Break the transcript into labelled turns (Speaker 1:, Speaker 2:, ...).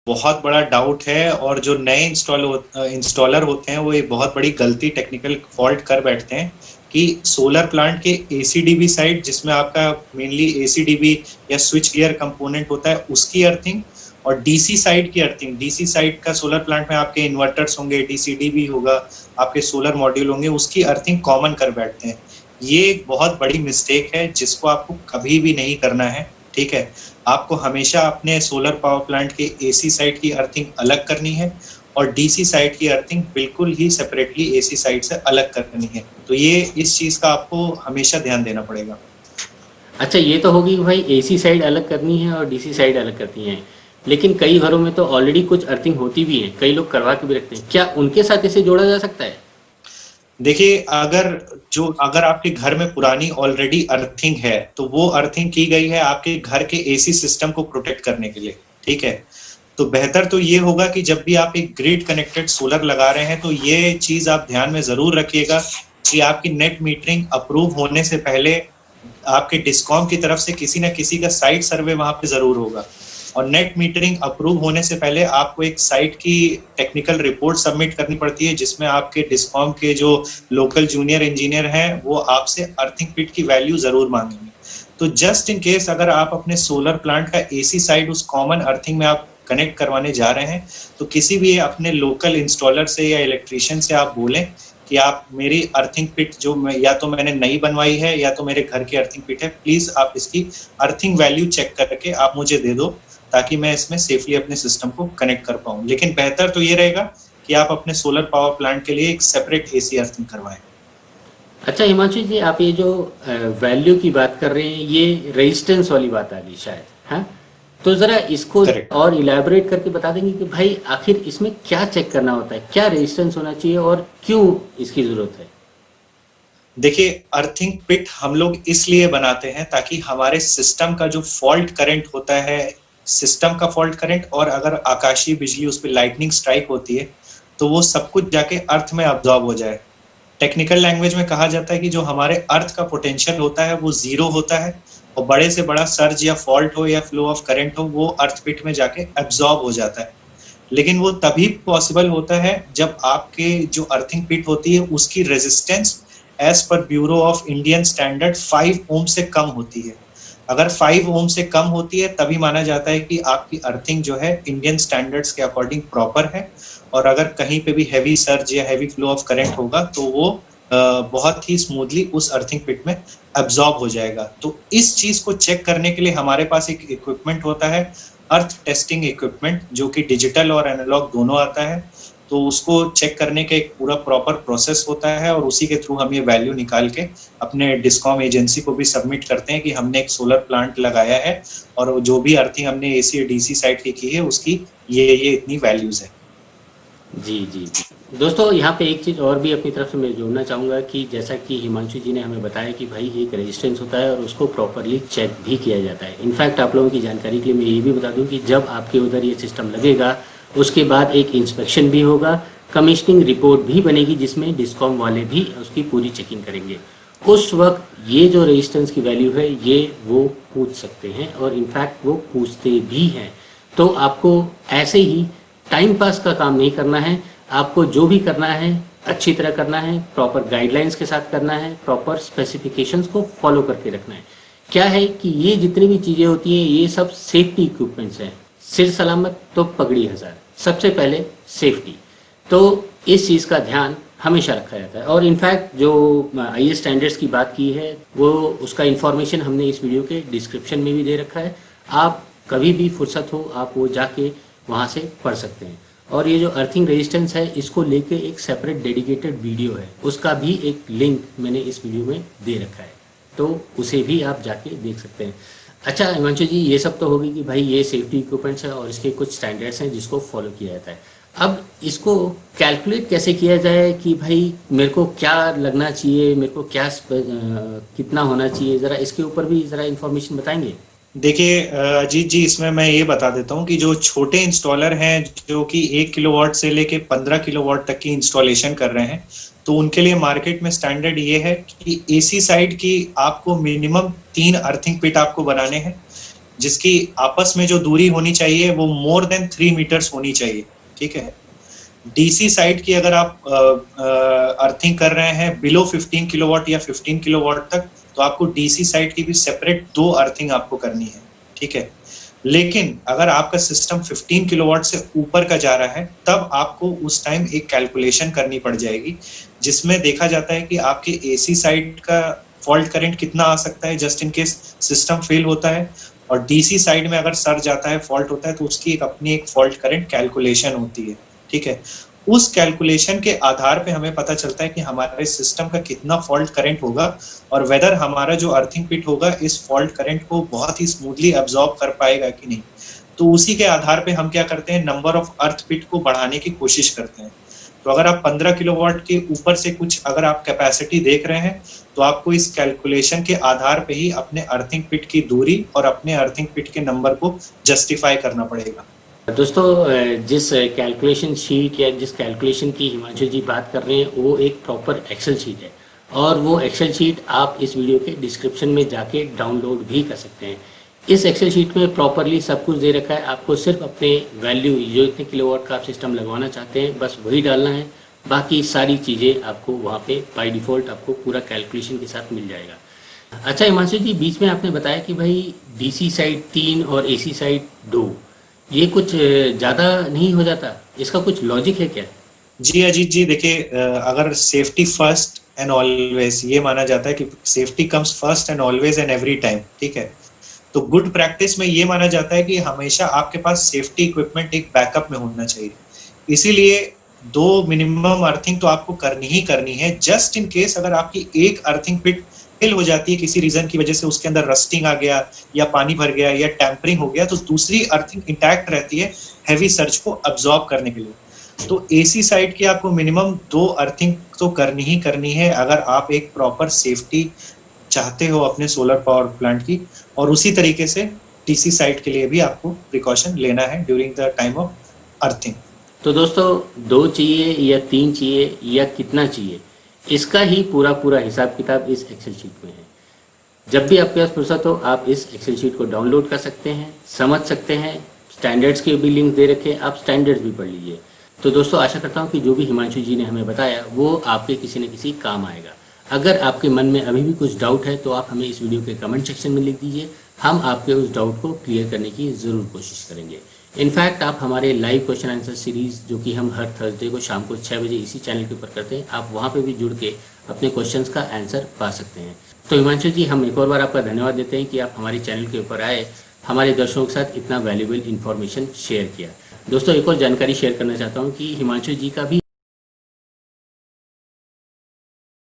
Speaker 1: बहुत बड़ा डाउट है, और जो नए इंस्टॉलर होते हैं वो एक बहुत बड़ी गलती, टेक्निकल फॉल्ट कर बैठते हैं कि सोलर प्लांट के एसीडीबी साइड, जिसमें आपका मेनली एसीडीबी या स्विच गियर कंपोनेंट होता है, उसकी अर्थिंग, और डीसी साइड की अर्थिंग, डीसी साइड का सोलर प्लांट में आपके इन्वर्टर्स होंगे, डीसीडीबी होगा, आपके सोलर मॉड्यूल होंगे, उसकी अर्थिंग कॉमन कर बैठते हैं। ये एक बहुत बड़ी मिस्टेक है जिसको आपको कभी भी नहीं करना है, ठीक है। आपको हमेशा अपने सोलर पावर प्लांट के एसी साइड की अर्थिंग अलग करनी है, और डीसी साइड की अर्थिंग बिल्कुल ही सेपरेटली एसी साइड से अलग करनी है। तो ये इस चीज का आपको हमेशा ध्यान देना पड़ेगा।
Speaker 2: अच्छा, ये तो होगी भाई एसी साइड अलग करनी है और डीसी साइड अलग करनी है, लेकिन कई घरों में तो ऑलरेडी कुछ अर्थिंग होती भी है, कई लोग करवा के भी रखते हैं, क्या उनके साथ इसे जोड़ा जा सकता है?
Speaker 1: देखिए, अगर आपके घर में पुरानी ऑलरेडी अर्थिंग है, तो वो अर्थिंग की गई है आपके घर के एसी सिस्टम को प्रोटेक्ट करने के लिए, ठीक है। तो बेहतर तो ये होगा कि जब भी आप एक ग्रिड कनेक्टेड सोलर लगा रहे हैं, तो ये चीज आप ध्यान में जरूर रखिएगा कि आपकी नेट मीटरिंग अप्रूव होने से पहले आपके डिस्कॉम की तरफ से किसी न किसी का साइट सर्वे वहां पे जरूर होगा, और नेट मीटरिंग अप्रूव होने से पहले आपको एक साइट की टेक्निकल रिपोर्ट सबमिट करनी पड़ती है, जिसमें आपके डिस्कॉम के जो लोकल जूनियर इंजीनियर हैं वो आपसे अर्थिंग पिट की वैल्यू जरूर मांगेंगे। तो जस्ट इन केस अगर आप अपने सोलर प्लांट का एसी साइड उस कॉमन अर्थिंग में आप कनेक्ट करवाने जा रहे हैं, तो किसी भी अपने लोकल इंस्टॉलर से या इलेक्ट्रिशियन से आप बोलें कि आप मेरी अर्थिंग पिट जो या तो मैंने नई बनवाई है या तो मेरे घर की अर्थिंग पिट है, प्लीज आप इसकी अर्थिंग वैल्यू चेक करके आप मुझे दे दो, ताकि मैं इसमें सेफली अपने सिस्टम को कनेक्ट कर पाऊं। लेकिन बेहतर तो ये रहेगा कि आप अपने सोलर पावर प्लांट के लिए एक सेपरेट एसी अर्थिंग करवाएं।
Speaker 2: अच्छा हिमांशु जी, आप ये जो वैल्यू की बात कर रहे हैं, ये रेजिस्टेंस वाली बात आ गई शायद, हाँ? तो ज़रा इसको
Speaker 1: Correct.
Speaker 2: और इलेबोरेट करके बता देंगे कि भाई आखिर इसमें क्या चेक करना होता है, क्या रेजिस्टेंस होना चाहिए और क्यों इसकी ज़रूरत है?
Speaker 1: देखिए, अर्थिंग पिट हम लोग इसलिए बनाते हैं ताकि हमारे सिस्टम का जो फॉल्ट करंट होता है, सिस्टम का फॉल्ट करंट, और अगर आकाशीय बिजली उस पर लाइटनिंग स्ट्राइक होती है, तो वो सब कुछ जाके अर्थ में अब्जॉर्ब हो जाए। टेक्निकल लैंग्वेज में कहा जाता है कि जो हमारे अर्थ का पोटेंशियल होता है वो जीरो होता है, और बड़े से बड़ा सर्ज या फॉल्ट हो या फ्लो ऑफ करंट हो, वो अर्थ पिट में जाके एब्जॉर्ब हो जाता है। लेकिन वो तभी पॉसिबल होता है जब आपके जो अर्थिंग पिट होती है उसकी resistance as per bureau of Indian standard 5 ohm से कम होती है। अगर 5 ओम से कम होती है तभी माना जाता है कि आपकी अर्थिंग जो है इंडियन स्टैंडर्ड्स के अकॉर्डिंग प्रॉपर है, और अगर कहीं पे भी हैवी सर्ज या हैवी फ्लो ऑफ करंट होगा तो वो बहुत ही स्मूथली उस अर्थिंग पिट में एब्जॉर्ब हो जाएगा। तो इस चीज को चेक करने के लिए हमारे पास एक इक्विपमेंट होता है, अर्थ टेस्टिंग इक्विपमेंट, जो कि डिजिटल और एनालॉग दोनों आता है। तो उसको चेक करने का एक पूरा प्रॉपर प्रोसेस होता है, और उसी के थ्रू हम ये वैल्यू निकाल के अपने डिस्कॉम एजेंसी को भी सबमिट करते हैं कि हमने एक सोलर प्लांट लगाया है, और जो भी अर्थिंग हमने एसी और डीसी साइड की है उसकी ये इतनी वैल्यूज है।
Speaker 2: जी जी जी दोस्तों, यहाँ पे एक चीज़ और भी अपनी तरफ से मैं जोड़ना चाहूँगा कि जैसा कि हिमांशु जी ने हमें बताया कि भाई एक रेजिस्टेंस होता है और उसको प्रॉपरली चेक भी किया जाता है। इनफैक्ट आप लोगों की जानकारी के लिए मैं ये भी बता दूँ कि जब आपके उधर ये सिस्टम लगेगा उसके बाद एक इंस्पेक्शन भी होगा, कमीशनिंग रिपोर्ट भी बनेगी, जिसमें डिस्कॉम वाले भी उसकी पूरी चेकिंग करेंगे। उस वक्त ये जो रेजिस्टेंस की वैल्यू है ये वो पूछ सकते हैं, और इनफैक्ट वो पूछते भी हैं। तो आपको ऐसे ही टाइम पास का काम नहीं करना है, आपको जो भी करना है अच्छी तरह करना है, प्रॉपर गाइडलाइंस के साथ करना है, प्रॉपर स्पेसिफिकेशंस को फॉलो करके रखना है। क्या है कि ये जितनी भी चीज़ें होती हैं ये सब सेफ्टी इक्विपमेंट्स हैं। सिर सलामत तो पगड़ी हज़ार, सबसे पहले सेफ्टी। तो इस चीज़ का ध्यान हमेशा रखा जाता है, और इनफैक्ट जो आईएस स्टैंडर्ड्स की बात की है वो उसका इन्फॉर्मेशन हमने इस वीडियो के डिस्क्रिप्शन में भी दे रखा है। आप कभी भी फुर्सत हो आप वो जाके वहाँ से पढ़ सकते हैं। और ये जो अर्थिंग रेजिस्टेंस है इसको लेके एक सेपरेट डेडिकेटेड वीडियो है, उसका भी एक लिंक मैंने इस वीडियो में दे रखा है, तो उसे भी आप जाके देख सकते हैं। अच्छा हिमांशु जी, ये सब तो होगी कि भाई ये सेफ्टी इक्विपमेंट्स है और इसके कुछ स्टैंडर्ड्स हैं जिसको फॉलो किया जाता है। अब इसको कैलकुलेट कैसे किया जाए कि भाई मेरे को क्या लगना चाहिए, मेरे को क्या कितना होना चाहिए, ज़रा इसके ऊपर भी ज़रा इन्फॉर्मेशन बताएंगे?
Speaker 1: देखिए अजीत जी, इसमें मैं ये बता देता हूँ कि जो छोटे इंस्टॉलर हैं जो कि 1 किलोवाट से लेके 15 किलोवाट तक की इंस्टॉलेशन कर रहे हैं, तो उनके लिए मार्केट में स्टैंडर्ड ये है कि एसी साइड की आपको मिनिमम 3 अर्थिंग पिट आपको बनाने हैं। जिसकी आपस में जो दूरी होनी चाहिए वो मोर देन 3 मीटर्स होनी चाहिए, ठीक है। डीसी साइड की अगर आप अर्थिंग कर रहे हैं बिलो 15 किलोवाट या 15 किलोवाट तक, तो आपको डीसी साइड की भी सेपरेट 2 अर्थिंग आपको करनी है, ठीक है। लेकिन अगर आपका सिस्टम 15 किलोवाट से ऊपर का जा रहा है, तब आपको उस टाइम एक कैलकुलेशन करनी पड़ जाएगी, जिसमें देखा जाता है कि आपके एसी साइड का फॉल्ट करंट कितना आ सकता है just in case system fail होता है, और डीसी साइड में अगर सर जाता है, फॉल्ट होता है, तो उसकी एक अपनी एक फॉल्ट करंट कैलकुलेशन होती है, ठीक है। उस कैलकुलेशन के आधार पे हमें पता चलता है कि हमारे सिस्टम का कितना फॉल्ट करंट होगा और वेदर हमारा जो अर्थिंग पिट होगा इस फॉल्ट करंट को बहुत ही स्मूथली अब्सॉर्ब कर पाएगा कि नहीं। तो उसी के आधार पे हम क्या करते हैं, नंबर ऑफ अर्थ पिट को बढ़ाने की कोशिश करते हैं। तो अगर आप 15 किलोवाट के ऊपर से कुछ अगर आप कैपेसिटी देख रहे हैं, तो आपको इस कैलकुलेशन के आधार पे ही अपने अर्थिंग पिट की दूरी और अपने अर्थिंग पिट के नंबर को जस्टिफाई करना पड़ेगा।
Speaker 2: दोस्तों, जिस कैलकुलेशन शीट या जिस कैलकुलेशन की हिमांशु जी बात कर रहे हैं वो एक प्रॉपर एक्सेल शीट है, और वो एक्सेल शीट आप इस वीडियो के डिस्क्रिप्शन में जाके डाउनलोड भी कर सकते हैं। इस एक्सेल शीट में प्रॉपरली सब कुछ दे रखा है। आपको सिर्फ अपने वैल्यू जो इतने किलोवाट का आप सिस्टम लगवाना चाहते हैं बस वही डालना है, बाकी सारी चीज़ें आपको वहाँ पे बाय डिफ़ॉल्ट आपको पूरा कैलकुलेशन के साथ मिल जाएगा। अच्छा हिमांशु जी, बीच में आपने बताया कि भाई डीसी साइड 3 और एसी साइड 2, ये कुछ ज़्यादा नहीं हो जाता? इसका कुछ लॉजिक है क्या?
Speaker 1: जी अजीत जी, देखिए अगर सेफ्टी फर्स्ट एंड ऑलवेज ये माना जाता है कि safety comes first and always and every time, ठीक है। तो गुड प्रैक्टिस में ये माना जाता है कि हमेशा आपके पास सेफ्टी इक्विपमेंट एक बैकअप में होना चाहिए। इसीलिए 2 मिनिमम अर्थिंग तो आपको करनी ही करनी है, जस्ट इन केस अगर आपकी एक अर्थिंग पिट फेल हो जाती है किसी रीजन की वजह से, उसके अंदर रस्टिंग आ गया या पानी भर गया या टैंपरिंग हो गया, तो दूसरी अर्थिंग इंटैक्ट रहती है हैवी सर्ज को अब्सॉर्ब करने के लिए। तो एसी साइड की आपको मिनिमम 2 अर्थिंग तो करनी ही करनी है अगर आप एक प्रॉपर सेफ्टी चाहते हो अपने सोलर पावर प्लांट की, और उसी तरीके से डीसी साइड के लिए भी आपको प्रिकॉशन लेना है during the time of earthing.
Speaker 2: तो दोस्तों, 2 चाहिए या 3 चाहिए या कितना चाहिए, इसका ही पूरा हिसाब किताब इस एक्सेल शीट में है। जब भी आपके पास फुर्सत हो आप इस एक्सेल शीट को डाउनलोड कर सकते हैं, समझ सकते हैं। स्टैंडर्ड्स के भी लिंक दे रखे, आप स्टैंडर्ड्स भी पढ़ लीजिए। तो दोस्तों, आशा करता हूँ कि जो भी हिमांशु जी ने हमें बताया वो आपके किसी न किसी काम आएगा। अगर आपके मन में अभी भी कुछ डाउट है तो आप हमें इस वीडियो के कमेंट सेक्शन में लिख दीजिए, हम आपके उस डाउट को क्लियर करने की ज़रूर कोशिश करेंगे। इनफैक्ट आप हमारे लाइव क्वेश्चन आंसर सीरीज़ जो कि हम हर थर्सडे को शाम को 6 बजे इसी चैनल के ऊपर करते हैं, आप वहाँ पे भी जुड़ के अपने क्वेश्चंस का आंसर पा सकते हैं। तो हिमांशु जी, हम एक और बार आपका धन्यवाद देते हैं कि आप हमारे चैनल के ऊपर आए, हमारे दर्शकों के साथ इतना वैल्यूएबल इन्फॉर्मेशन शेयर किया। दोस्तों, एक और जानकारी शेयर करना चाहता हूँ कि हिमांशु जी का भी